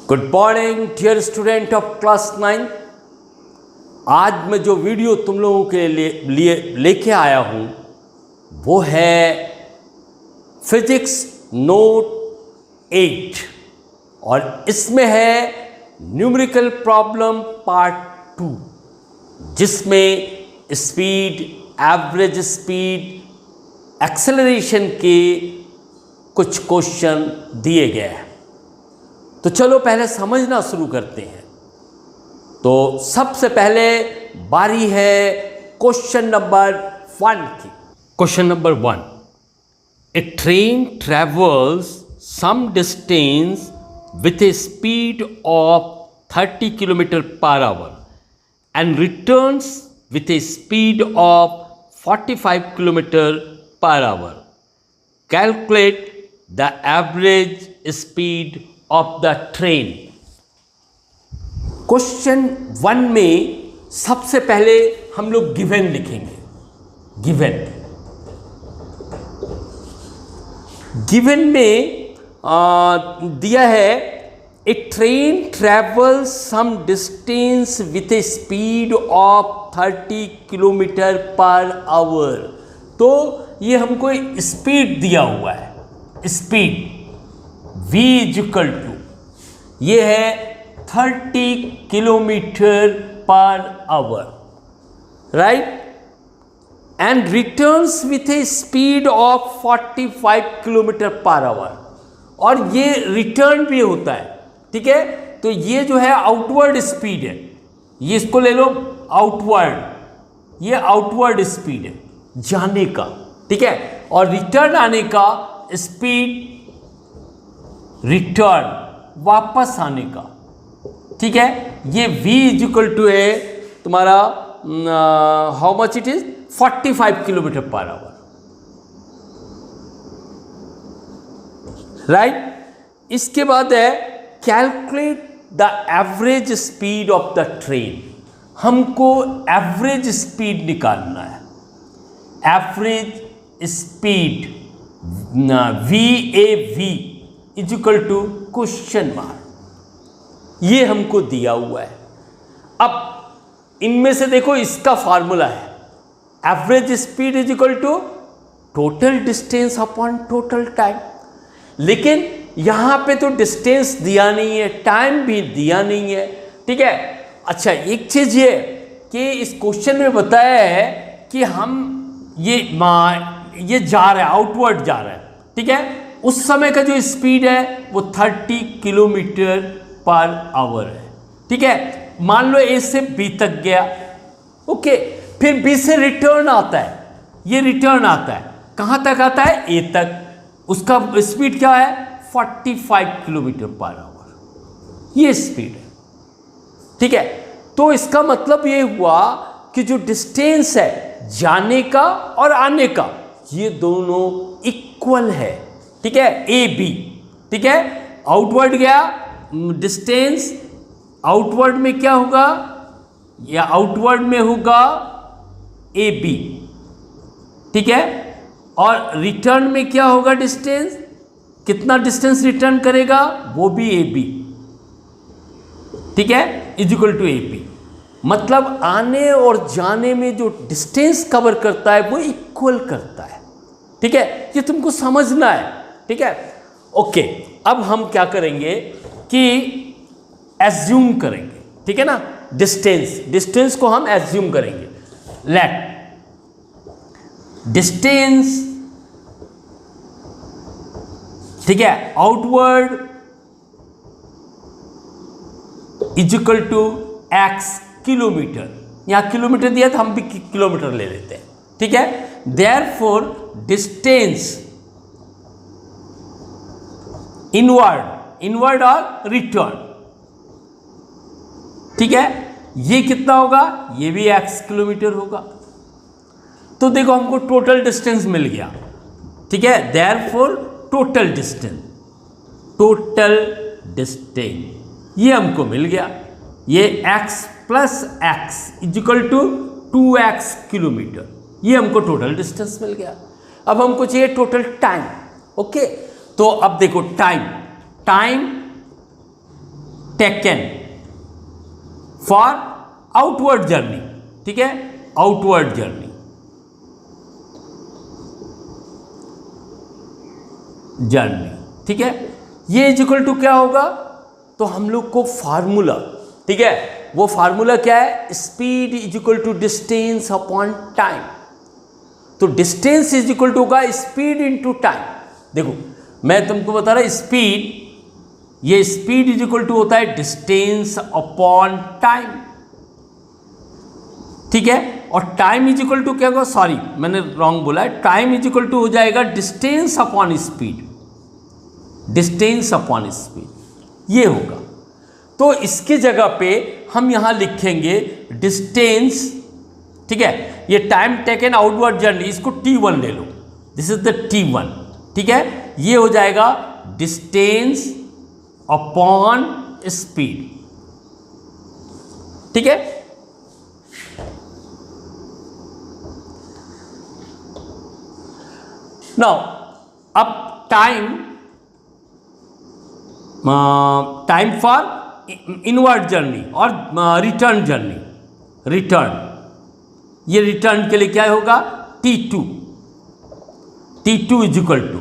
Good morning dear student of class 9। आज मैं जो वीडियो तुम लोगों के लिए लेके आया हूँ वो है फिजिक्स नोट 8 और इसमें है न्यूमेरिकल प्रॉब्लम पार्ट 2, जिसमें स्पीड, एवरेज स्पीड, एक्सेलरेशन के कुछ क्वेश्चन दिए गए हैं। तो चलो पहले समझना शुरू करते हैं। तो सबसे पहले बारी है क्वेश्चन नंबर 1 की। Question number 1, a train travels some distance with a speed of 30 kilometre per hour and returns with a speed of 45 km per hour. Calculate the average speed of the train. Question 1 में सबसे पहले हम लोग given लिखेंगे। Given में दिया है A train travels some distance with a speed of 30 km per hour. तो ये हमको स्पीड दिया हुआ है। स्पीड v इक्वल टू ये है 30 kilometre per hour, right, and returns with a speed of 45 kilometre per our. और ये रिटर्न भी होता है, ठीक है। तो ये जो है आउटवर्ड स्पीड है, ये इसको ले लो आउटवर्ड, ये आउटवर्ड स्पीड है जाने का, ठीक है। और रिटर्न आने का स्पीड, रिटर्न वापस आने का, ठीक है। ये v इक्वल टू है तुम्हारा how much it is 45 kilometre per hour, right. इसके बाद है calculate the average speed of the train. हमको एवरेज स्पीड निकालना है। Average speed VAV is equal to question mark, ये हमको दिया हुआ है। अब इनमें से देखो इसका फार्मूला है average speed is equal to total distance upon total time. लेकिन यहां पे तो डिस्टेंस दिया नहीं है, टाइम भी दिया नहीं है, ठीक है। अच्छा, एक चीज ये कि इस क्वेश्चन में बताया है कि हम ये जा रहा है, आउटवर्ड जा रहा है, ठीक है। उस समय का जो स्पीड है वो 30 किलोमीटर पर आवर है, ठीक है। मान लो A से B तक गया, ओके, फिर B से रिटर्न आता है, ये रिटर्न आता है, कहां तक आता है? A तक। उसका स्पीड क्या है? 45 किलोमीटर पर आवर, ये स्पीड है, ठीक है। तो इसका मतलब ये हुआ कि जो डिस्टेंस है जाने का और आने का, ये दोनों इक्वल है, ठीक है। AB, ठीक है, आउटवर्ड गया, डिस्टेंस आउटवर्ड में क्या होगा? या आउटवर्ड में होगा AB, ठीक है। और रिटर्न में क्या होगा? डिस्टेंस, कितना डिस्टेंस रिटर्न करेगा? वो भी AB, ठीक है, इज इक्वल टू AP। मतलब आने और जाने में जो डिस्टेंस कवर करता है वो इक्वल करता है, ठीक है। ये तुमको समझना है, ठीक है। ओके, अब हम क्या करेंगे कि एज्यूम करेंगे, ठीक है ना। डिस्टेंस को हम एज्यूम करेंगे। लेट डिस्टेंस, ठीक है, outward is equal to x kilometre. यहां किलोमीटर दिया तो हम भी किलोमीटर ले लेते हैं, ठीक है। देयरफॉर डिस्टेंस इनवर्ड और रिटर्न, ठीक है, ये कितना होगा? ये भी x किलोमीटर होगा। तो देखो हमको टोटल डिस्टेंस मिल गया, ठीक है। देयरफॉर टोटल डिस्टेंस ये हमको मिल गया। ये x plus x is equal to 2x kilometre, ये हमको टोटल डिस्टेंस मिल गया। अब हमको चाहिए टोटल टाइम, ओके। तो अब देखो time taken for outward journey, ठीक है, आउटवर्ड जर्नी, ठीक है। ये इज इक्वल टू क्या होगा, तो हम लोग को फार्मूला, ठीक है, वो फार्मूला क्या है, speed is equal to distance upon time. तो डिस्टेंस इज इक्वल टू होगा स्पीड इनटू टाइम। देखो मैं तुमको बता रहा स्पीड, ये स्पीड इज इक्वल टू होता है डिस्टेंस अपॉन टाइम, ठीक है। और टाइम इज इक्वल टू क्या होगा, सॉरी मैंने रॉन्ग बोला है, टाइम इज इक्वल टू हो जाएगा distance upon speed, distance upon speed ये होगा। तो इसके जगह पे हम यहां लिखेंगे डिस्टेंस, ठीक है। ये टाइम टेकन आउटवर्ड जर्नी, इसको T1 ले लो, दिस इज द T1, ठीक है। ये हो जाएगा डिस्टेंस अपॉन स्पीड, ठीक है। नाउ अब टाइम फॉर इनवर्ड जर्नी और रिटर्न जर्नी, रिटर्न, ये रिटर्न के लिए क्या होगा, T2 इज इक्वल टू,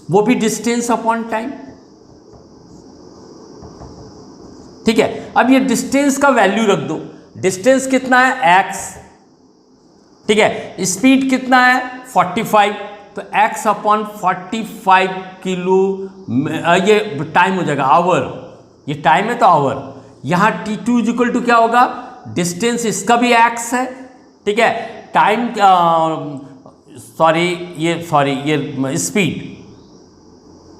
वो भी डिस्टेंस अपॉन टाइम, ठीक है। अब ये डिस्टेंस का वैल्यू रख दो, डिस्टेंस कितना है x, ठीक है, स्पीड कितना है 45, तो x अपॉन 45 किलो, ये टाइम हो जाएगा आवर, ये टाइम है तो आवर। यहाँ T2 इज इक्वल टू क्या होगा, डिस्टेंस इसका भी x है, ठीक है, टाइम ये स्पीड,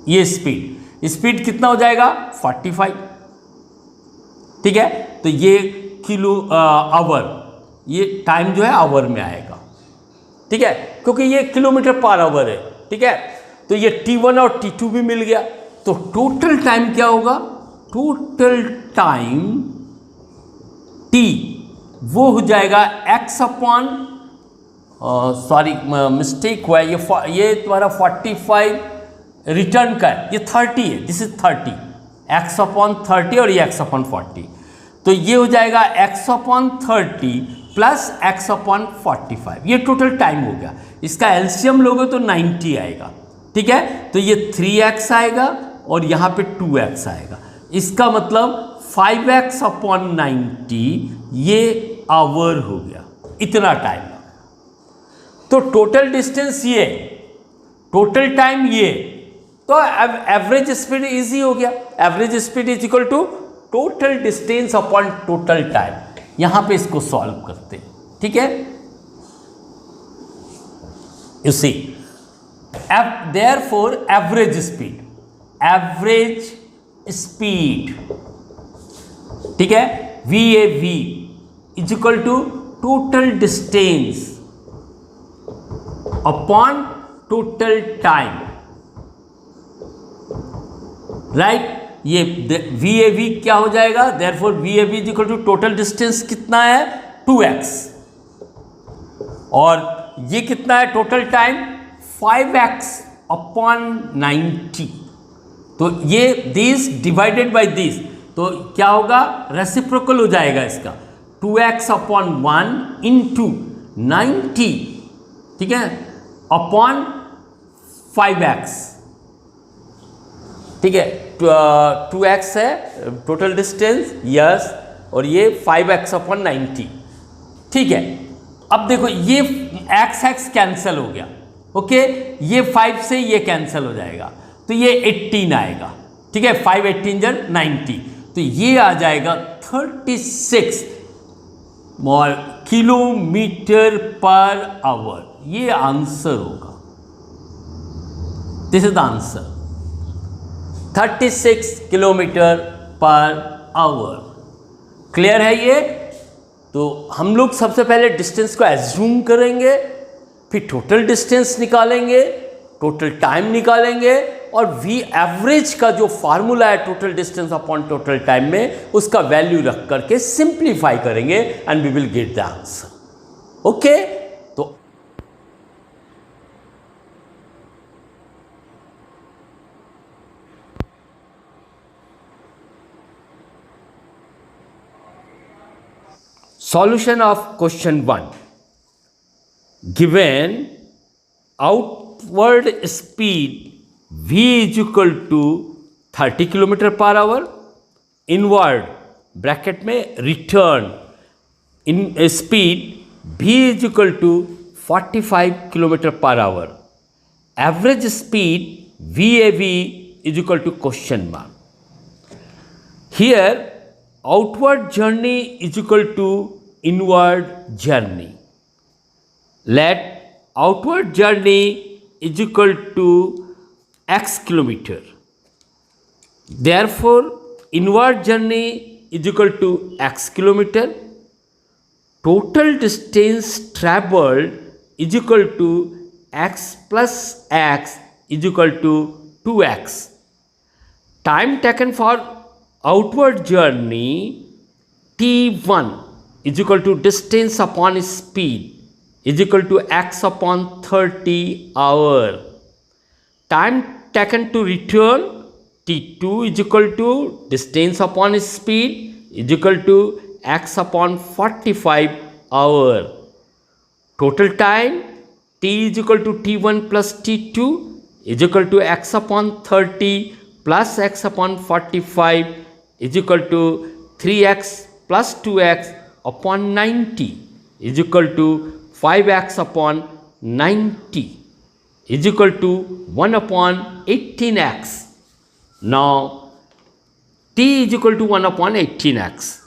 ये स्पीड कितना हो जाएगा 45, ठीक है। तो ये किलो आवर, ये टाइम जो है आवर में आएगा, ठीक है, क्योंकि ये किलोमीटर पर आवर है, ठीक है। तो ये T1 और T2 भी मिल गया, तो टोटल टाइम क्या होगा, टोटल टाइम T वो हो जाएगा x अपॉन, सॉरी मिस्टेक हुआ है, ये तुम्हारा 45 रिटर्न का है, ये 30 है, दिस इज 30, x अपॉन 30 और ये x अपॉन 40, तो ये हो जाएगा x upon 30 plus x upon 45, ये टोटल टाइम हो गया। इसका एलसीएम लोगे तो 90 आएगा, ठीक है। तो ये 3x आएगा और यहाँ पे 2x आएगा, इसका मतलब 5x अपॉन 90 ये आवर हो गया, इतना टाइम। तो टोटल डिस्टेंस ये, टोटल टाइम ये, तो एवरेज स्पीड इजी हो गया, average speed is equal to total distance upon total time. यहां पे इसको सॉल्व करते हैं, ठीक है। You see therefore average speed, ठीक है, VAV is equal to total distance upon total time, right. ये VAV क्या हो जाएगा, therefore VAV is equal to total distance कितना है 2x, और ये कितना है टोटल टाइम 5x अपॉन 90, तो ये दिस डिवाइडेड बाय दिस, तो क्या होगा, रेसिप्रोकल हो जाएगा इसका, 2x अपॉन 1 इंटू 90, ठीक है, अपॉन 5x, ठीक है। 2x है टोटल डिस्टेंस, यस, और ये 5x अपॉन 90, ठीक है। अब देखो ये x कैंसिल हो गया, ओके, ये 5 से ये कैंसिल हो जाएगा, तो ये 18 आएगा, ठीक है, 5 18 जन 90, तो ये आ जाएगा 36 किलोमीटर पर आवर, ये आंसर होगा, this is the answer, 36 kilometre per our. Clear है ये। तो हम लोग सबसे पहले डिस्टेंस को एज्यूम करेंगे, फिर टोटल डिस्टेंस निकालेंगे, टोटल टाइम निकालेंगे, और V एवरेज का जो फार्मूला है total distance upon total time में, उसका वैल्यू रख करके सिंप्लीफाई करेंगे and we will get the answer, okay. तो Solution of question 1. Given outward speed v is equal to 30 km per hour, inward bracket में return in speed v is equal to 45 km per hour. Average speed VAV is equal to question mark. Here outward journey is equal to inward journey. Let outward journey is equal to x kilometer. Therefore inward journey is equal to x kilometer. Total distance traveled is equal to x plus x is equal to 2x. Time taken for outward journey t1 is equal to distance upon speed is equal to x upon 30 hour. Time taken to return t2 is equal to distance upon speed is equal to x upon 45 hour. Total time t is equal to t1 plus t2 is equal to x upon 30 plus x upon 45 is equal to 3x plus 2x upon 90 is equal to 5x upon 90 is equal to 1 upon 18x. Now t is equal to 1 upon 18x.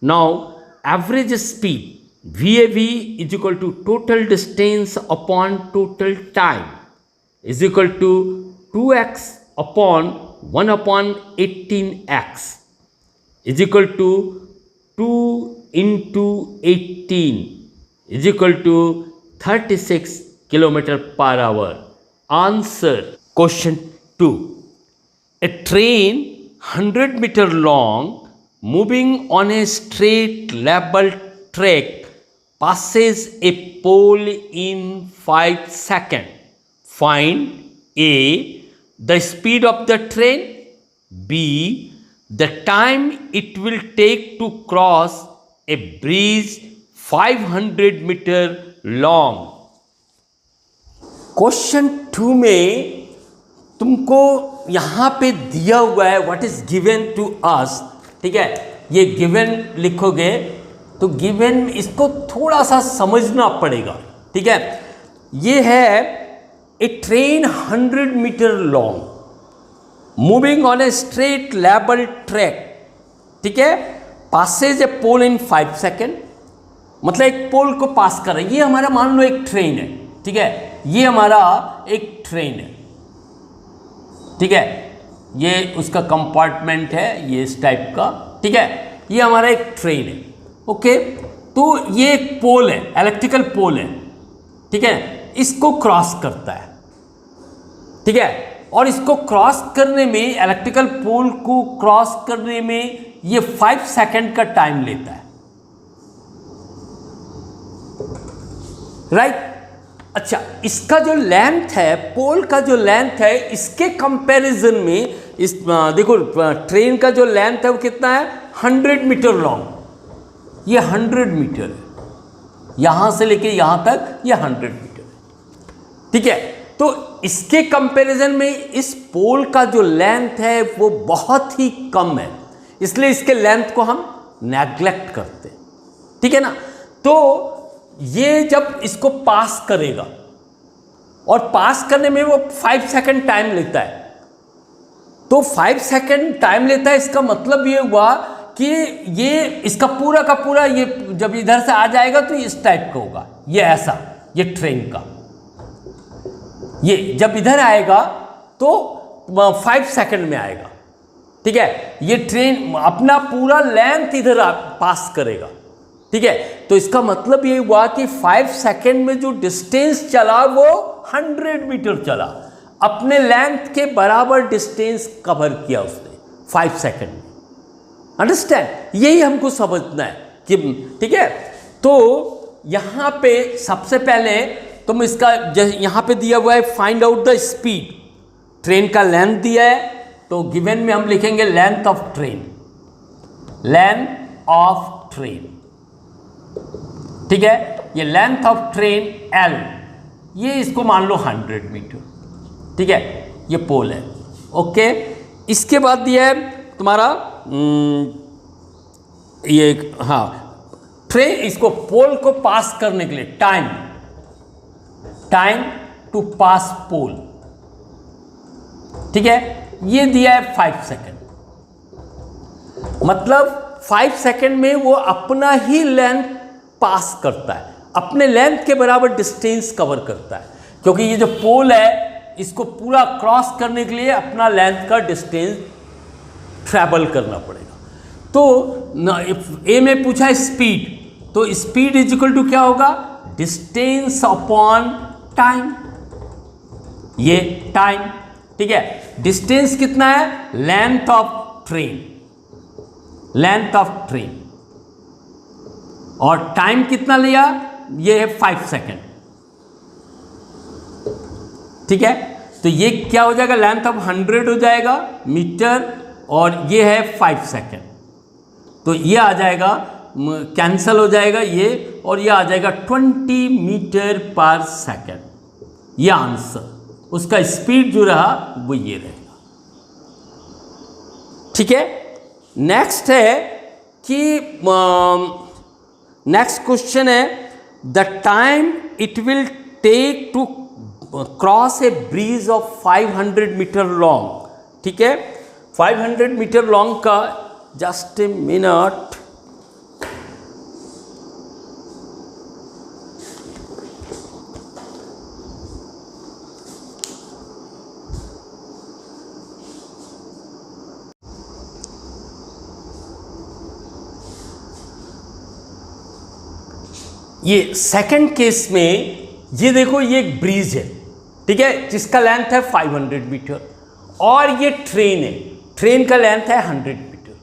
Now average speed VAV is equal to total distance upon total time is equal to 2x upon 1 upon 18x is equal to 2 into 18 is equal to 36 km per hour. Answer question 2. A train 100 meter long moving on a straight level track passes a pole in 5 seconds. Find A. the speed of the train, B. the time it will take to cross a bridge 500 meter long. Question 2 में तुमको यहाँ पे दिया हुआ है what is given to us. ठीक है, ये गिवन लिखोगे तो गिवन इसको थोड़ा सा समझना पड़ेगा. ठीक है, ये है a train 100 metre long moving on a straight level track. ठीक है, पासेज ए पोल इन 5 सेकेंड, मतलब एक पोल को पास कर रहा है. ये हमारा मान लो एक ट्रेन है. ठीक है, ये हमारा एक ट्रेन है. ठीक है, ये उसका कंपार्टमेंट है, ये इस टाइप का. ठीक है, ये हमारा एक ट्रेन है. ओके, तो ये एक पोल है, इलेक्ट्रिकल पोल है. ठीक है, इसको क्रॉस करता है. ठीक है, और इसको क्रॉस करने में, इलेक्ट्रिकल पोल को क्रॉस करने में ये 5 सेकंड का टाइम लेता है. राइट. अच्छा, इसका जो लेंथ है, पोल का जो लेंथ है, इसके कंपैरिजन में इस देखो ट्रेन का जो लेंथ है वो कितना है, 100 मीटर लॉन्ग. ये 100 मीटर है, यहां से लेके यहां तक ये 100 मीटर है. ठीक है, तो इसके कंपैरिजन में इस पोल का जो लेंथ है वो बहुत ही कम है, इसलिए इसके लेंथ को हम नेग्लेक्ट करते हैं. ठीक है ना. तो ये जब इसको पास करेगा और पास करने में वो 5 सेकंड टाइम लेता है, तो 5 सेकंड टाइम लेता है, इसका मतलब ये हुआ कि ये इसका पूरा का पूरा ये जब इधर से आ जाएगा तो इस टाइप का होगा. ये ऐसा, ये ट्रेन का, ये जब इधर आएगा तो 5 सेकंड में आएगा. ठीक है, ये ट्रेन अपना पूरा लेंथ इधर पास करेगा. ठीक है, तो इसका मतलब ये हुआ कि 5 सेकंड में जो डिस्टेंस चला वो 100 मीटर चला. अपने लेंथ के बराबर डिस्टेंस कवर किया उसने 5 सेकंड में. अंडरस्टैंड, यही हमको समझना है कि ठीक है. तो यहाँ पे सबसे पहले तुम इसका यहाँ पे दिया हुआ है find out the speed. Train का लेंथ दिया है, तो गिवन में हम लिखेंगे length of train, length of train. ठीक है। ये लेंथ ऑफ ट्रेन L, ये इसको मान लो 100 मीटर, ठीक है, ये पोल है। ओके, इसके बाद दिया है तुम्हारा ये, हाँ, ट्रेन, इसको पोल को पास करने के लिए टाइम टू पास पोल, ठीक है, ये दिया है 5 सेकेंड। मतलब 5 सेकेंड में वो अपना ही लेंथ पास करता है, अपने लेंथ के बराबर डिस्टेंस कवर करता है, क्योंकि ये जो पोल है इसको पूरा क्रॉस करने के लिए अपना लेंथ का डिस्टेंस ट्रैवल करना पड़ेगा। तो ए में पूछा है स्पीड, तो स्पीड इज इक्वल टू क्या होगा, डिस्टेंस अपॉन टाइम, ये टाइम, ठीक है। डिस्टेंस कितना है, length of train, length of train, और टाइम कितना लिया, ये है 5 सेकेंड, ठीक है। तो ये क्या हो जाएगा, लेंथ ऑफ 100 हो जाएगा मीटर, और ये है 5 सेकेंड, तो ये आ जाएगा, कैंसल हो जाएगा ये, और ये आ जाएगा 20 मीटर पर सेकेंड, ये आंसर। उसका स्पीड जो रहा वो ये रहेगा, ठीक है। नेक्स्ट है कि नेक्स्ट क्वेश्चन है, the time it will take to cross a bridge of 500 meter long, ठीक है। 500 मीटर लॉन्ग का, जस्ट ए मिनट, ये सेकंड केस में, ये देखो, ये एक ब्रिज है, ठीक है, जिसका लेंथ है 500 मीटर, और ये ट्रेन है, ट्रेन का लेंथ है 100 मीटर।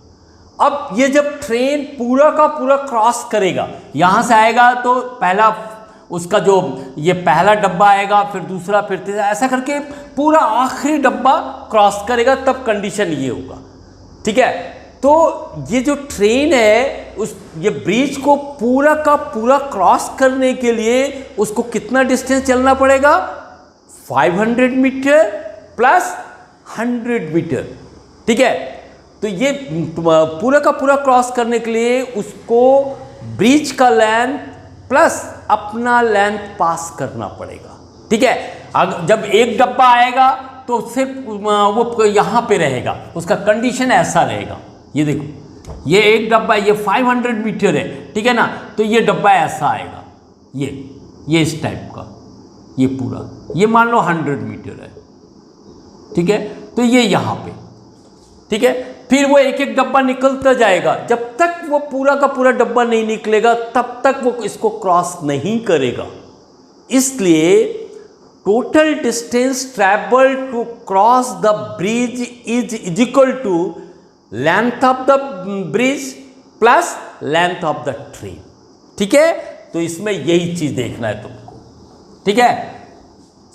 अब ये जब ट्रेन पूरा का पूरा क्रॉस करेगा, यहां से आएगा तो पहला उसका जो ये पहला डब्बा आएगा, फिर दूसरा, फिर तीसरा, ऐसा करके पूरा आखिरी डब्बा क्रॉस करेगा, तब कंडीशन ये होगा, ठीक है। तो ये जो ट्रेन है, उस ये ब्रिज को पूरा का पूरा क्रॉस करने के लिए उसको कितना डिस्टेंस चलना पड़ेगा, 500 मीटर प्लस 100 मीटर, ठीक है। तो ये पूरा का पूरा क्रॉस करने के लिए उसको ब्रिज का लेंथ प्लस अपना लेंथ पास करना पड़ेगा, ठीक है। अगर जब एक डब्बा आएगा तो सिर्फ वो यहाँ पे रहेगा, उसका कंडीशन ऐसा रहेगा, ये देखो, ये एक डब्बा, ये 500 मीटर है, ठीक है ना, तो ये डब्बा ऐसा आएगा, ये इस टाइप का, ये पूरा, ये मान लो 100 मीटर है, ठीक है। तो ये यहाँ पे, ठीक है, फिर वो एक एक डब्बा निकलता जाएगा, जब तक वो पूरा का पूरा डब्बा नहीं निकलेगा तब तक वो इसको क्रॉस नहीं करेगा। इसलिए total distance travel to cross the bridge is equal to length of the bridge plus length of the train, ठीक है। तो इसमें यही चीज देखना है तुमको, ठीक है।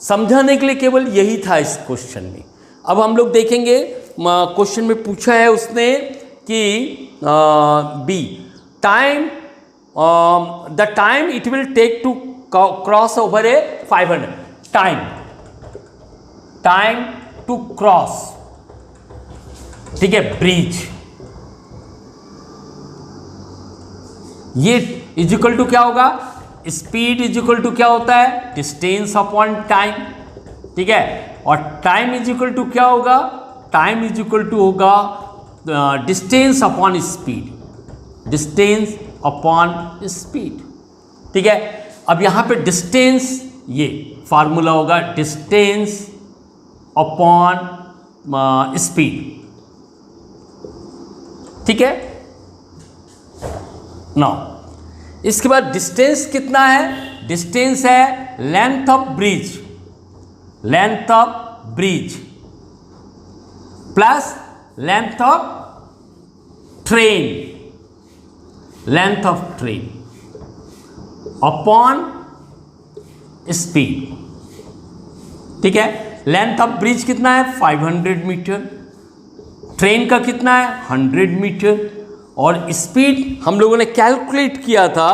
समझाने के लिए केवल यही था इस क्वेश्चन में। अब हम लोग देखेंगे, क्वेश्चन में पूछा है उसने कि B, time, the time it will take to cross over a 500, time to cross, ठीक है, ब्रिज, ये इज इक्वल टू क्या होगा, स्पीड इज इक्वल टू क्या होता है, डिस्टेंस अपॉन टाइम, ठीक है। और टाइम इज इक्वल टू क्या होगा, टाइम इज इक्वल टू होगा distance upon speed, distance upon speed, ठीक है। अब यहां पे डिस्टेंस, ये फार्मूला होगा डिस्टेंस अपॉन स्पीड, ठीक है। नाउ इसके बाद डिस्टेंस कितना है, डिस्टेंस है length of bridge, length of bridge plus length of train, length of train upon speed, ठीक है। लेंथ ऑफ ब्रिज कितना है 500 मीटर, ट्रेन का कितना है 100 मीटर, और स्पीड हम लोगों ने कैलकुलेट किया था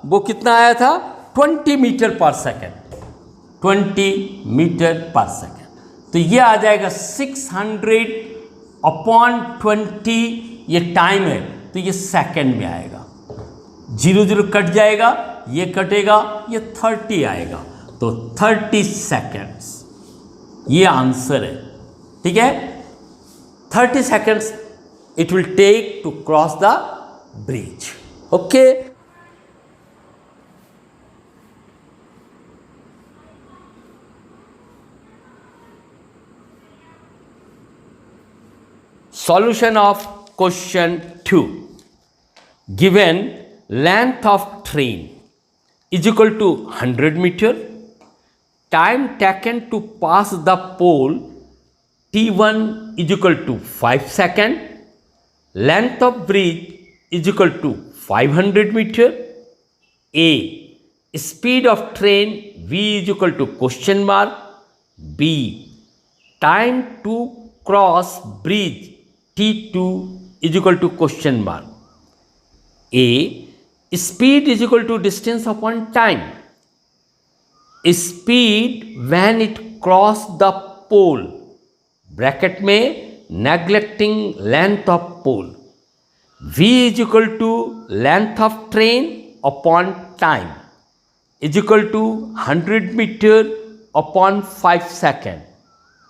वो कितना आया था, 20 metre per second, 20 metre per second. तो ये आ जाएगा 600/20, ये टाइम है तो ये सेकेंड में आएगा। 0 0 कट जाएगा, ये कटेगा, ये 30 आएगा, तो 30 सेकेंड्स ये आंसर है। ठीक है, 30 seconds it will take to cross the bridge. Okay, solution of question 2. Given length of train is equal to 100 meter, time taken to pass the pole T1 is equal to 5 seconds, length of bridge is equal to 500 meter. A. Speed of train V is equal to question mark. B. Time to cross bridge T2 is equal to question mark. A. Speed is equal to distance upon time. Speed when it cross the pole, bracket में neglecting length of pole. V is equal to length of train upon time is equal to 100 meter upon 5 second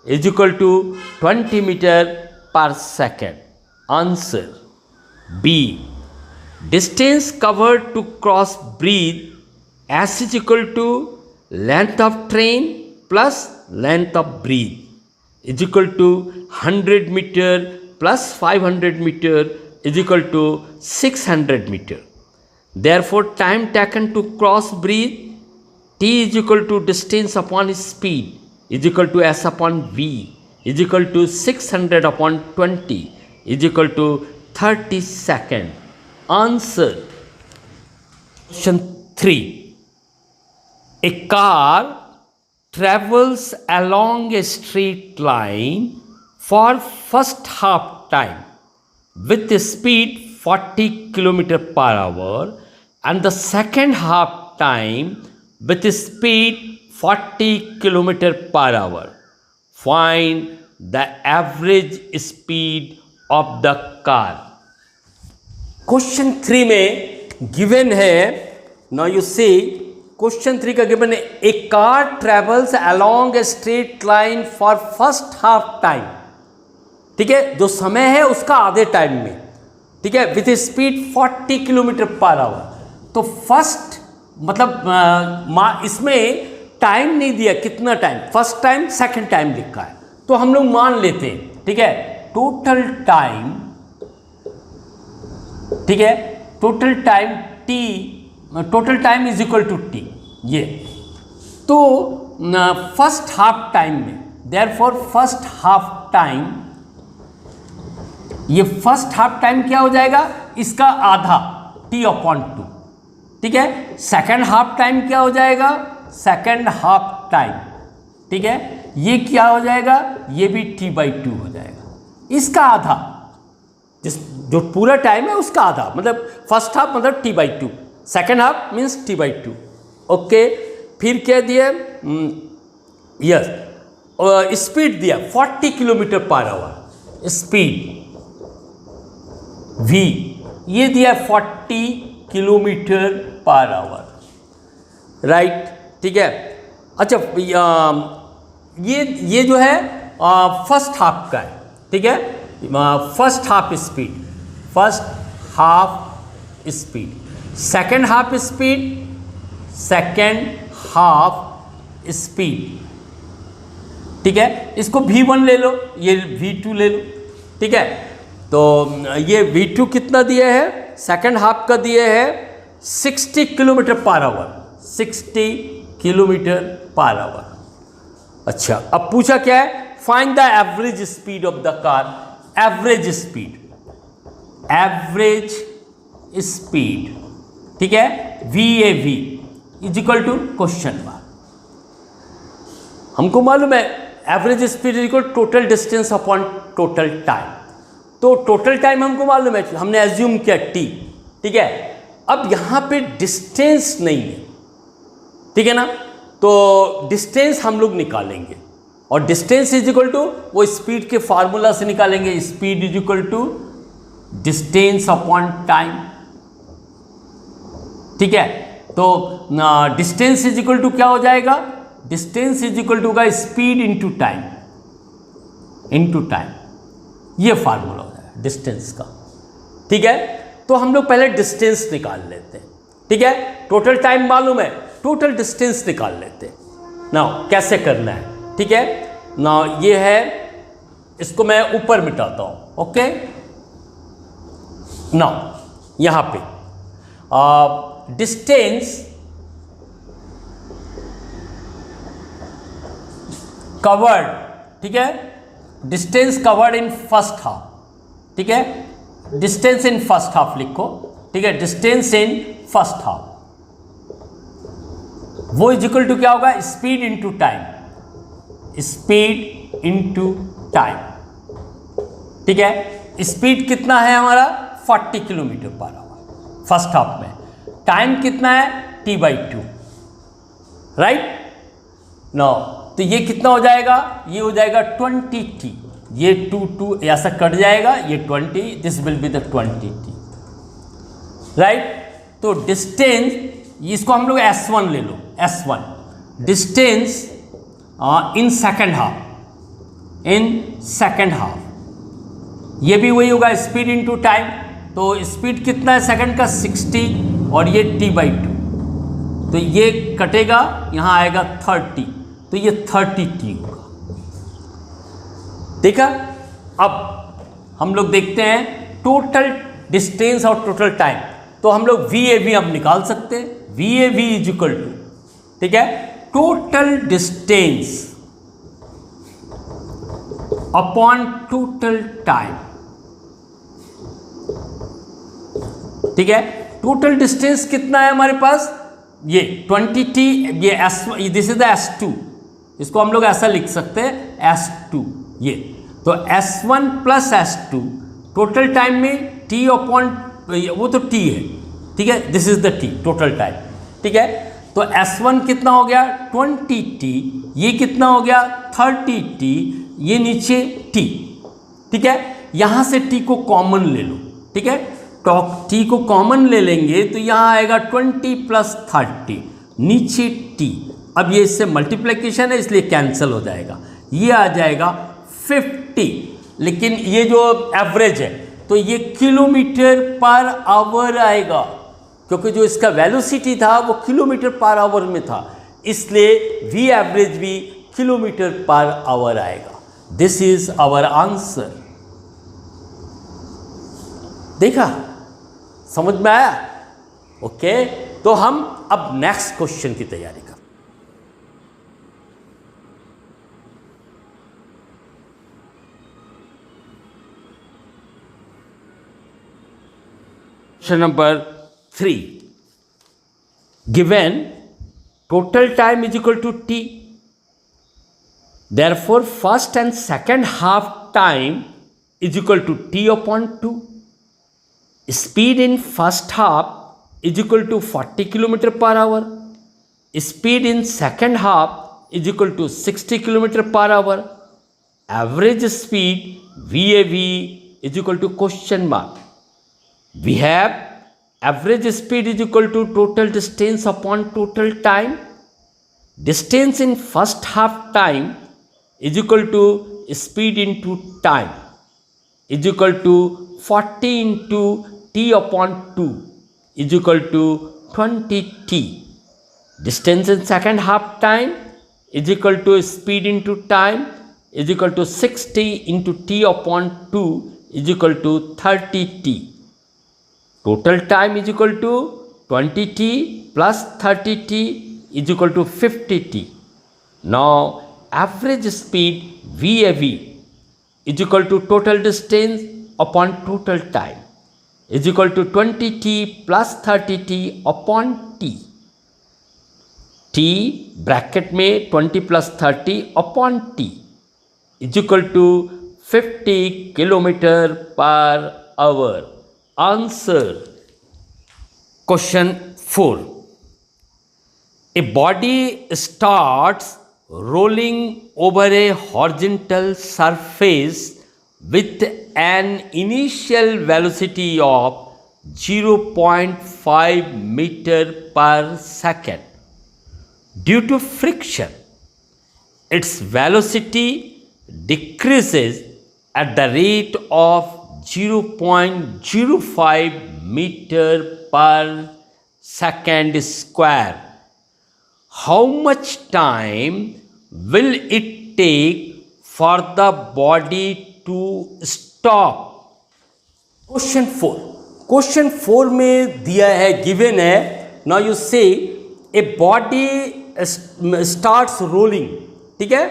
is equal to 20 meter per second. Answer B. Distance covered to cross bridge S is equal to length of train plus length of bridge is equal to 100 meter plus 500 meter is equal to 600 meter. Therefore, time taken to cross bridge T is equal to distance upon speed is equal to S upon V is equal to 600 upon 20 is equal to 30 second. Answer question 3. A car travels along a straight line for first half time with a speed 40 km per hour and the second half time with a speed 40 km per hour. Find the average speed of the car. Question 3 में given है, now you see question 3 का given है, a car travels along a straight line for first half time. ठीक है, जो समय है उसका आधे टाइम में, ठीक है, with speed 40 kilometre per our. तो फर्स्ट मतलब इसमें टाइम नहीं दिया, कितना time, first time second time लिखा है, तो हम लोग मान लेते हैं। ठीक है, टोटल टाइम, ठीक है, total time T, total time is equal to T, ये तो फर्स्ट हाफ टाइम में, देयरफॉर फर्स्ट हाफ टाइम, ये फर्स्ट हाफ टाइम क्या हो जाएगा, इसका आधा टी अपॉन 2। ठीक है, सेकंड हाफ टाइम क्या हो जाएगा, सेकंड हाफ टाइम, ठीक है, ये क्या हो जाएगा, ये भी t/2 हो जाएगा, इसका आधा, जो पूरा टाइम है उसका आधा, मतलब फर्स्ट हाफ मतलब t/2, second half means t/2। Okay, फिर क्या दिया, यस स्पीड दिया 40 kilometre per our, speed v ये दिया 40 किलोमीटर पर आवर, राइट। ठीक है, अच्छा ये जो है फर्स्ट हाफ का है। ठीक है, first half speed, first half speed, second half speed, second half speed. ठीक है, इसको v1 ले लो, ये v2 ले लो। ठीक है, तो ये v2 कितना दिया है, सेकंड हाफ का दिया है 60 kilometre per our, 60 kilometre per our. अच्छा, अब पूछा क्या है, find the average speed of the car. Average speed, average speed, ठीक है, VAV is equal to question mark. हमको मालूम है average speed is equal total distance upon total time. तो टोटल टाइम हमको मालूम है, हमने एज्यूम किया t। ठीक है, अब यहां पे डिस्टेंस नहीं है, ठीक है ना, तो डिस्टेंस हम लोग निकालेंगे और डिस्टेंस इज इक्वल टू वो स्पीड के फार्मूला से निकालेंगे, speed is equal to distance upon time, ठीक है। तो डिस्टेंस इज इक्वल टू क्या हो जाएगा, डिस्टेंस इज इक्वल टू का स्पीड इनटू टाइम, ये फार्मूला हो जाएगा डिस्टेंस का, ठीक है। तो हम लोग पहले डिस्टेंस निकाल लेते हैं, ठीक है। टोटल टाइम मालूम है, टोटल डिस्टेंस निकाल लेते हैं। नाउ कैसे करना है, ठीक है। नाउ ये है, इसको मैं ऊपर मिटाता हूं, ओके। नाउ यहां पे डिस्टेंस कवर्ड, ठीक है, distance covered in first half, ठीक है, डिस्टेंस इन फर्स्ट हाफ लिखो, ठीक है, डिस्टेंस इन फर्स्ट हाफ वो इज इक्वल टू क्या होगा, speed into time, speed into time, ठीक है। स्पीड कितना है हमारा 40 kilometre per our first half में, टाइम कितना है t/2, राइट। नो तो ये कितना हो जाएगा, ये हो जाएगा 20t, ये 2 ऐसा कट जाएगा, ये 20, this will be the 20t, right. तो डिस्टेंस, इसको हम लोग S1 ले लो, S1 distance in second half, ये भी वही होगा स्पीड इनटू टाइम। तो स्पीड कितना है सेकंड का 60 और ये t/2, तो ये कटेगा, यहाँ आएगा 30, तो ये 30t होगा, देखा। अब हम लोग देखते हैं टोटल डिस्टेंस और टोटल टाइम, तो हम लोग VAV अब निकाल सकते हैं, VAV इज इक्वल टू, ठीक है, total distance upon total time, ठीक है। टोटल डिस्टेंस कितना है हमारे पास, ये 20t, ये S1, this is the S2, इसको हम लोग ऐसा लिख सकते हैं S2, ये तो S1 plus S2, total time में t अपॉन, वो तो t है, ठीक है, this is the t total time, ठीक है। तो S1 कितना हो गया 20t, ये कितना हो गया 30t, ये नीचे t, ठीक है। यहां से t को कॉमन ले लो, ठीक है, तो t को कॉमन ले लेंगे तो यहां आएगा 20 प्लस 30, नीचे t, अब ये इससे मल्टीप्लिकेशन है इसलिए कैंसिल हो जाएगा, ये आ जाएगा 50, लेकिन ये जो एवरेज है तो ये किलोमीटर पर आवर आएगा, क्योंकि जो इसका वेलोसिटी था वो किलोमीटर पर आवर में था, इसलिए V एवरेज भी किलोमीटर पर आवर आएगा। This is our answer. देखा, समझ में आया, ओके। तो हम अब नेक्स्ट क्वेश्चन की तैयारी करें। Question number 3, given total time is equal to t, therefore first and second half time is equal to t upon 2, speed in first half is equal to 40 kilometer per hour, speed in second half is equal to 60 kilometer per hour, average speed VAV is equal to question mark. We have average speed is equal to total distance upon total time. Distance in first half time is equal to speed into time is equal to 40 into t upon 2 is equal to 20t. Distance in second half time is equal to speed into time is equal to 60 into t upon 2 is equal to 30t. Total time is equal to 20t plus 30t is equal to 50t. Now average speed VAV is equal to total distance upon total time is equal to 20t plus 30t upon t. t bracket में 20 plus 30 upon t is equal to 50 kilometre per our. Answer Question 4. A body starts rolling over a horizontal surface with an initial velocity of 0.5 meter per second. Due to friction, its velocity decreases at the rate of 0.05 meter per second square. How much time will it take for the body to stop? Question 4. Question 4 में दिया है, given है. Now you say a body starts rolling, ठीक है,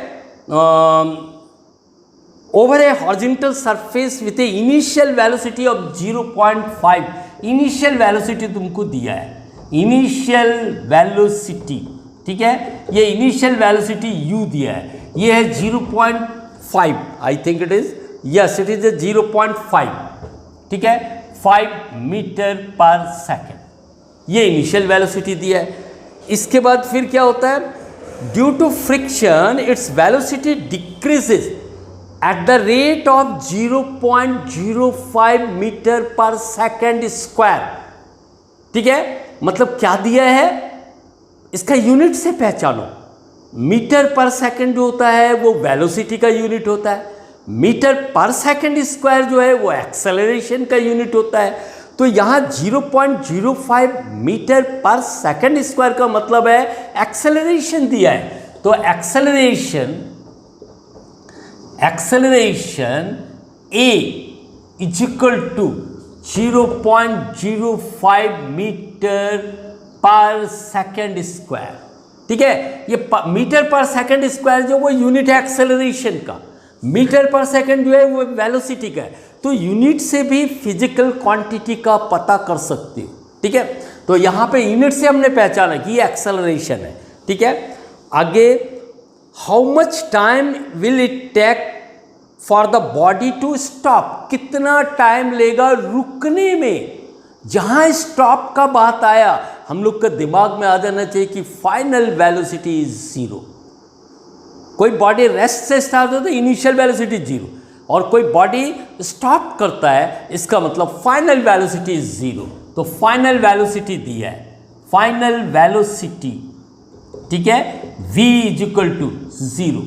over a horizontal surface with a initial velocity of 0.5. Initial velocity तुमको दिया है, initial velocity, ठीक है, ये इनिशियल वेलोसिटी u दिया है, ये है 0.5, I think it is, yes it is 0.5, ठीक है, 5 मीटर पर सेकेंड, ये इनिशियल वेलोसिटी दिया है. इसके बाद फिर क्या होता है, due to friction its velocity decreases at the rate of 0.05 meter per second square, ठीक है, मतलब क्या दिया है, इसका यूनिट से पहचानो. मीटर पर सेकेंड जो होता है वो वेलोसिटी का यूनिट होता है, मीटर पर सेकेंड स्क्वायर जो है वो एक्सेलरेशन का यूनिट होता है. तो यहाँ 0.05 मीटर पर सेकेंड स्क्वायर का मतलब है एक्सेलरेशन दिया है. तो acceleration A is equal to 0.05 meter per second square, ठीक है. ये मीटर पर सेकेंड स्क्वायर जो वो यूनिट है एक्सेलरेशन का, मीटर पर सेकेंड जो है वो वेलोसिटी का है. तो यूनिट से भी फिजिकल क्वांटिटी का पता कर सकते हो, ठीक है. तो यहाँ पे यूनिट से हमने पहचाना कि ये एक्सेलरेशन है, ठीक है. आगे how much time will it take for the body to stop, कितना टाइम लेगा रुकने में. जहां स्टॉप का बात आया हम लोग का दिमाग में आ जाना चाहिए कि फाइनल वेलोसिटी इज 0. कोई बॉडी रेस्ट से स्टार्ट होता है, इनिशियल वेलोसिटी 0, और कोई बॉडी स्टॉप करता है, इसका मतलब फाइनल वेलोसिटी इज 0. तो फाइनल वेलोसिटी दिया है, फाइनल वेलोसिटी, ठीक है, v इज इक्वल टू 0.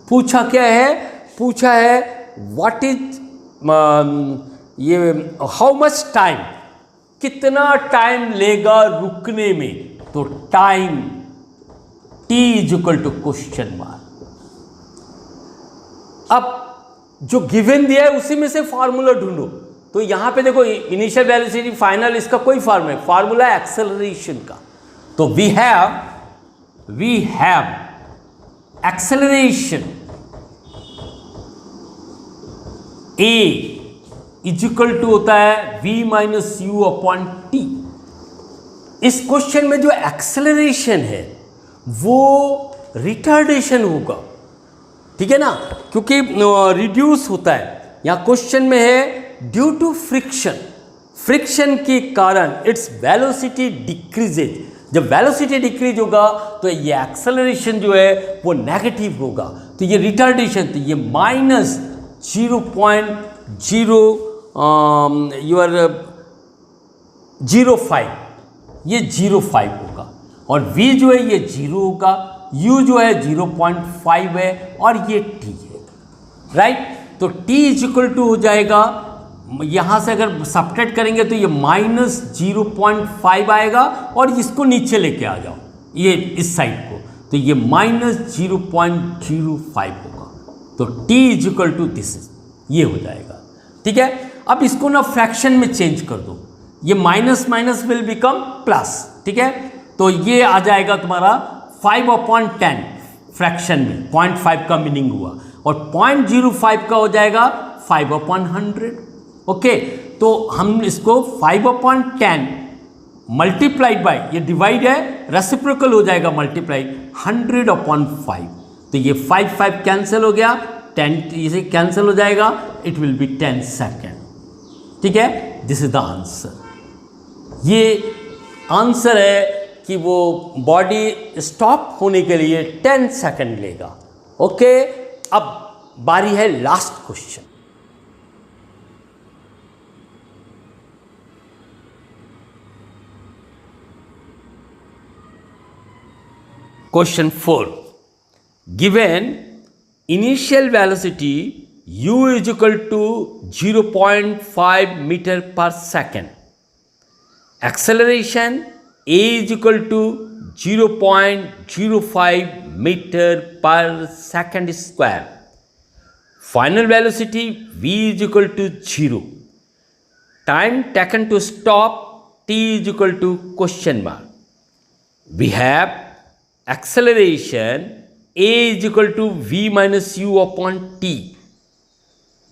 पूछा क्या है, पूछा है व्हाट इज ये हाउ मच टाइम, कितना टाइम लेगा रुकने में. तो time t is equal to question mark. अब जो गिवन दिया है उसी में से फार्मूला ढूंढो. तो यहां पे देखो इनिशियल वेलोसिटी फाइनल, इसका कोई फार्मूला है एक्सेलरेशन का. तो we have acceleration A is equal to होता है v minus u upon t. इस क्वेश्चन में जो एक्सेलरेशन है वो रिटार्डेशन होगा, ठीक है ना, क्योंकि रिड्यूस होता है. यहाँ क्वेश्चन में है ड्यू टू फ्रिक्शन के कारण इट्स वेलोसिटी डिक्रीजेज. जब वेलोसिटी डिक्रीज होगा तो ये एक्सेलरेशन जो है वो नेगेटिव होगा. तो ये रिटार्डेशन, तो ये माइनस 0.05, ये 0.5 होगा, और v जो है ये 0 होगा, u जो है 0.5 है, और ये t है, राइट. तो t इज इक्वल टू हो जाएगा, यहाँ से अगर सब्ट्रैक्ट करेंगे तो ये माइनस 0.5 आएगा, और इसको नीचे लेके आ जाओ, ये इस साइड को, तो ये माइनस 0.05 होगा. तो t is equal to this, ये हो जाएगा, ठीक है. अब इसको ना फ्रैक्शन में चेंज कर दो, ये minus minus will become plus, ठीक है. तो ये आ जाएगा तुम्हारा 5/10 फ्रैक्शन में 0.5 का मीनिंग हुआ, और 0.05 का हो जाएगा 5/100. ओके, तो हम इसको 5/10 मल्टीप्लाइड बाय, ये डिवाइड है, रेसिप्रोकल हो जाएगा, मल्टीप्लाइड 100/5. तो ये 5 कैंसिल हो गया, 10 इसे कैंसिल हो जाएगा, इट विल बी 10 सेकेंड, ठीक है. This is the answer. ये आंसर है कि वो बॉडी स्टॉप होने के लिए 10 सेकंड लेगा। ओके, अब बारी है last question. Question 4, given initial velocity u is equal to 0.5 meter per second, acceleration a is equal to 0.05 meter per second square, final velocity v is equal to 0, time taken to stop t is equal to question mark. We have acceleration a is equal to v minus u upon t,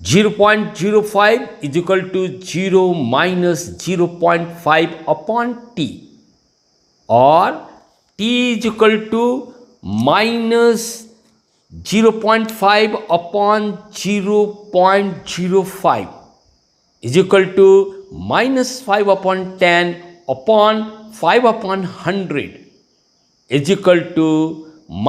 0.05 is equal to 0 minus 0.5 upon t, or t is equal to minus 0.5 upon 0.05 is equal to minus 5 upon 10 upon 5 upon 100 is equal to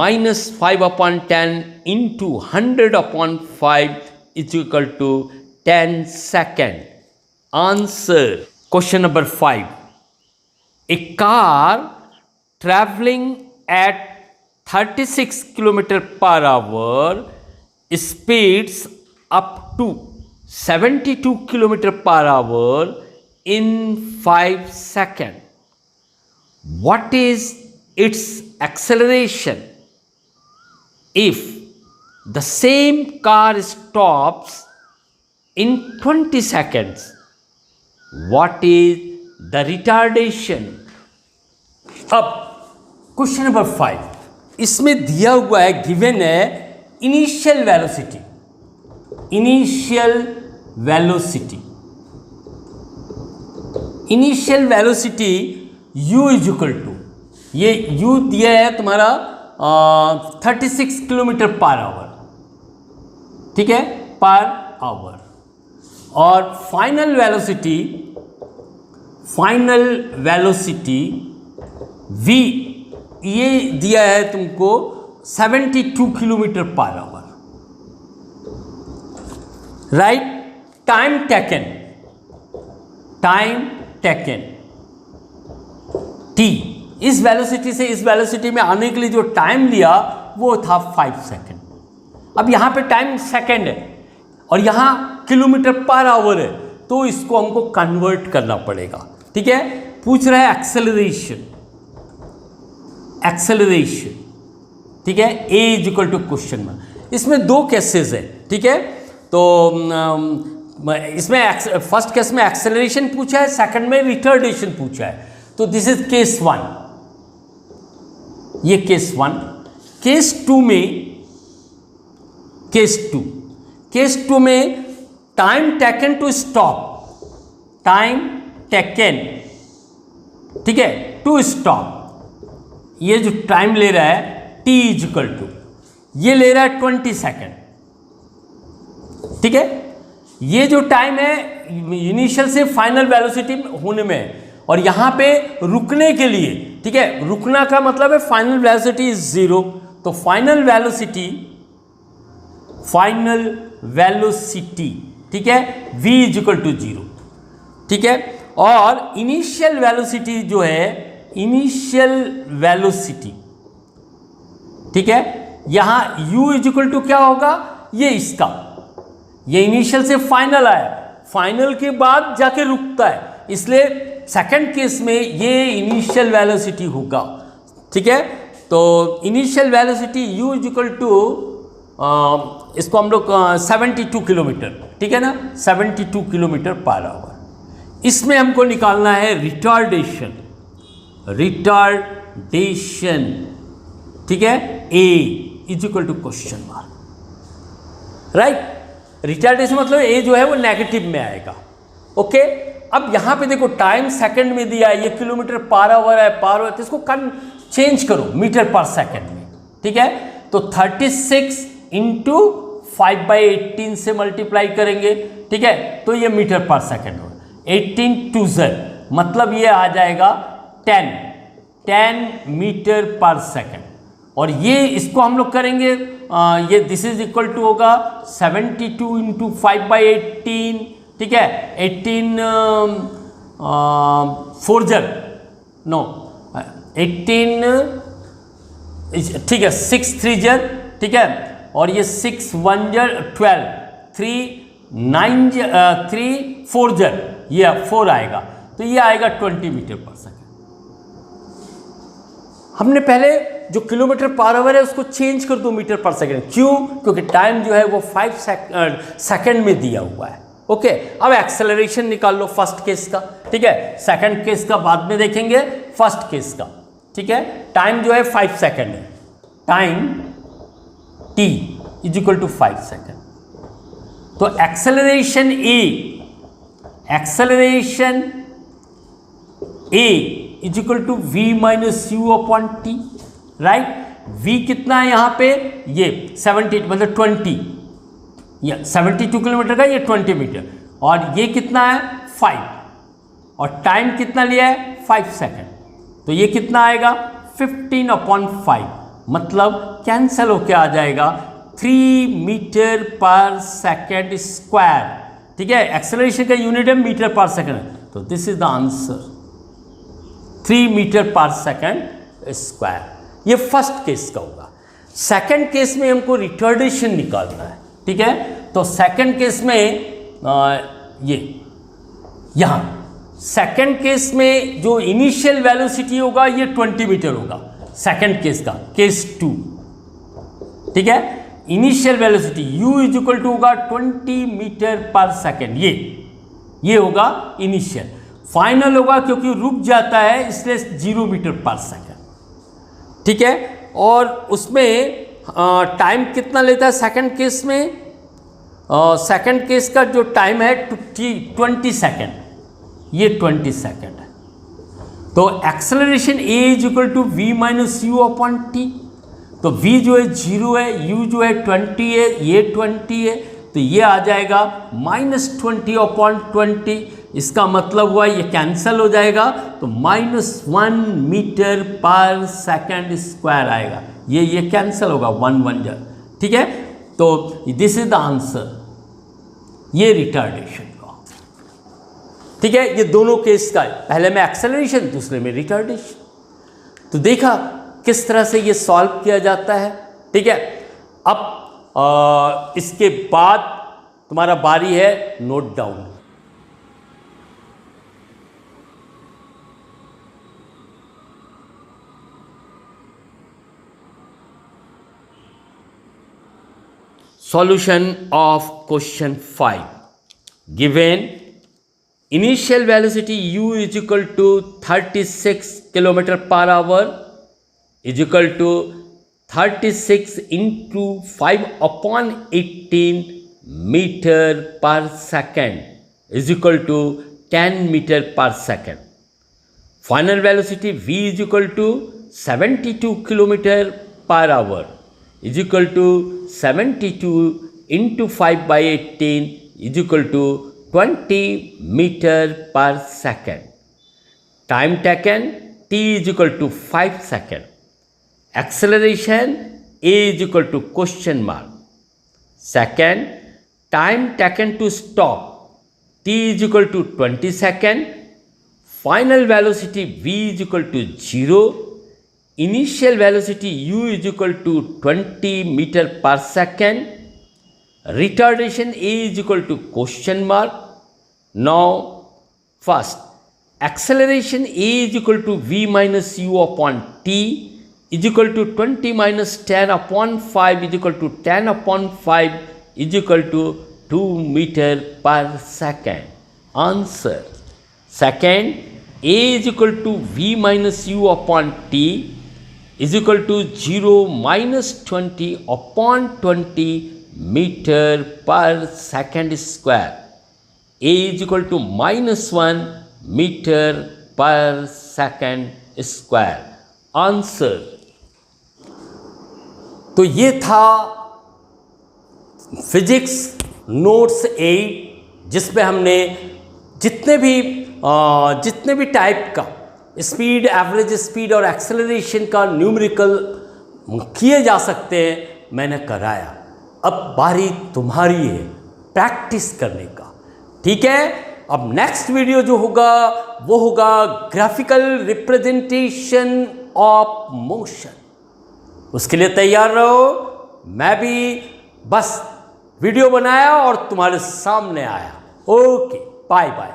minus 5 upon 10 into 100 upon 5 is equal to 10 second. Answer. Question number 5. A car traveling at 36 km per hour speeds up to 72 km per hour in 5 seconds. What is its acceleration if the same car stops in 20 seconds? What is the retardation? अब question number 5, इसमें दिया हुआ है, given है initial velocity, initial velocity u is equal to, ये u दिया है तुम्हारा 36 किलोमीटर पर आवर, ठीक है, पर आवर, और फाइनल वेलोसिटी v ये दिया है तुमको 72 kilometre per hour, right. Time taken t, इस वेलोसिटी से इस वेलोसिटी में आने के लिए जो टाइम लिया वो था 5 सेकेंड। अब यहाँ पे टाइम सेकेंड है और यहाँ किलोमीटर पर आवर है, तो इसको हमको कन्वर्ट करना पड़ेगा, ठीक है। पूछ रहा है एक्सेलरेशन, ठीक है, a is equal to question mark. इसमें दो केसेस है, ठीक है। तो इसमें फर्स्ट केस में एक्सेलरेशन पूछा है, सेकंड में रिटार्डेशन पूछा है। तो दिस इज केस 1, ये केस 1। केस 2 में टाइम टेकन टू स्टॉप, ठीक है, टू स्टॉप, ये जो टाइम ले रहा है t इज इक्वल टू, ये ले रहा है 20 सेकेंड, ठीक है। ये जो टाइम है इनिशियल से फाइनल वेलोसिटी होने में, और यहाँ पे रुकने के लिए, ठीक है, रुकना का मतलब है फाइनल वेलोसिटी इज 0, तो फाइनल वेलोसिटी, ठीक है, v इज इक्वल टू 0, ठीक है। और इनिशियल वेलोसिटी जो है, ठीक है, यहाँ u इज इक्वल टू क्या होगा, ये इसका, ये इनिशियल से फाइनल आया, फाइनल के बाद जाके रुकता है, इसलिए सेकंड केस में ये इनिशियल वेलोसिटी होगा, ठीक है। तो initial velocity u is equal to, इसको हम लोग 72 किलोमीटर, ठीक है ना, 72 किलोमीटर पर आवर। इसमें हमको निकालना है रिटार्डेशन, ठीक है, a is equal to question mark, right. Retardation मतलब a जो है वो नेगेटिव में आएगा, ओके। अब यहाँ पे देखो टाइम सेकंड में दिया है, ये किलोमीटर पर आवर है, तो इसको चेंज करो मीटर पर सेकंड में, ठीक है। तो 36 इंटू 5/18 से मल्टीप्लाई करेंगे, ठीक है, तो ये मीटर पर सेकंड होगा। 18 2 z मतलब ये आ जाएगा 10 मीटर पर सेकेंड। और ये इसको हम लोग करेंगे, ये दिस इज इक्वल टू होगा 72 इंटू 5/18, ठीक है, 18 4 नो 18, ठीक है, 6 3 ठीक है, और ये 6 1 12, 3 9 3 4 ये 4 आएगा, तो ये आएगा 20 मीटर पर सेकेंड। हमने पहले जो किलोमीटर पर आवर है उसको चेंज कर दो मीटर पर सेकेंड, क्यों? क्योंकि टाइम जो है वो 5 सेकेंड में दिया हुआ है। ओके, अब एक्सेलरेशन निकाल लो फर्स्ट केस का, ठीक है, सेकंड केस का बाद में देखेंगे, फर्स्ट केस का, ठीक है। टाइम जो है 5 सेकेंड है, time t is equal to 5 second. तो acceleration a is equal to v minus u upon t, right. v कितना है यहाँ पे, ये 70 मतलब 20, या 72 किलोमीटर का, ये 20 मीटर, और ये कितना है 5, और टाइम कितना लिया है 5 सेकेंड, तो ये कितना आएगा 15/5, मतलब कैंसल होके आ जाएगा 3 मीटर पर सेकेंड स्क्वायर, ठीक है। एक्सेलरेशन का यूनिट है मीटर पर सेकेंड, तो this is the answer, 3 meter per second square. ये फर्स्ट केस का होगा। सेकंड केस में हमको रिटार्डेशन निकालना है, ठीक है। तो सेकंड केस में ये यहाँ सेकंड केस में जो इनिशियल वेलोसिटी होगा ये 20 मीटर होगा, सेकंड केस का, केस 2, ठीक है। Initial velocity u is equal to होगा 20 मीटर पर सेकेंड, ये होगा इनिशियल। फाइनल होगा क्योंकि रुक जाता है इसलिए 0 मीटर पर सेकेंड, ठीक है। और उसमें टाइम कितना लेता है सेकंड केस में, सेकंड केस का जो टाइम है 20 सेकेंड, ये 20 सेकेंड है। तो acceleration a is equal to v minus u upon t, तो v जो है 0 है, u जो है 20 है, ये 20 है, तो ये आ जाएगा -20/20। इसका मतलब हुआ ये कैंसल हो जाएगा, तो -1 मीटर पर सेकेंड स्क्वायर आएगा, ये कैंसल होगा, 1 1 ठीक है। तो दिस इज द आंसर, ये रिटार्डेशन का, ठीक है। ये दोनों केस का है, पहले में एक्सेलरेशन, दूसरे में रिटार्डेशन। तो देखा किस तरह से ये सॉल्व किया जाता है, ठीक है। अब इसके बाद तुम्हारा बारी है note down. Solution of question 5. Given initial velocity u is equal to 36 km per hour is equal to 36 into 5/18 meter per second is equal to 10 meter per second. Final velocity v is equal to 72 km per hour is equal to 72 into 5/18 is equal to 20 meter per second. Time taken t is equal to 5 seconds. Acceleration a is equal to question mark. Second, time taken to stop t is equal to 20 seconds. Final velocity v is equal to 0. Initial velocity u is equal to 20 meter per second. Retardation a is equal to question mark. Now first, acceleration a is equal to v minus u upon t is equal to 20 minus 10 upon 5 is equal to 10 upon 5 is equal to 2 meter per second. Answer. Second, a is equal to v minus u upon t is equal to 0 minus 20 upon 20 meter per second square. A is equal to -1 meter per second square. Answer. तो ये था physics notes 8, जिसमें हमने जितने भी type का speed, average speed और acceleration का न्यूमेरिकल किए जा सकते हैं, मैंने कराया। अब बारी तुम्हारी है प्रैक्टिस करने का, ठीक है। अब नेक्स्ट वीडियो जो होगा वो होगा ग्राफिकल रिप्रेजेंटेशन ऑफ मोशन। उसके लिए तैयार रहो। मैं भी बस वीडियो बनाया और तुम्हारे सामने आया। Okay, bye bye.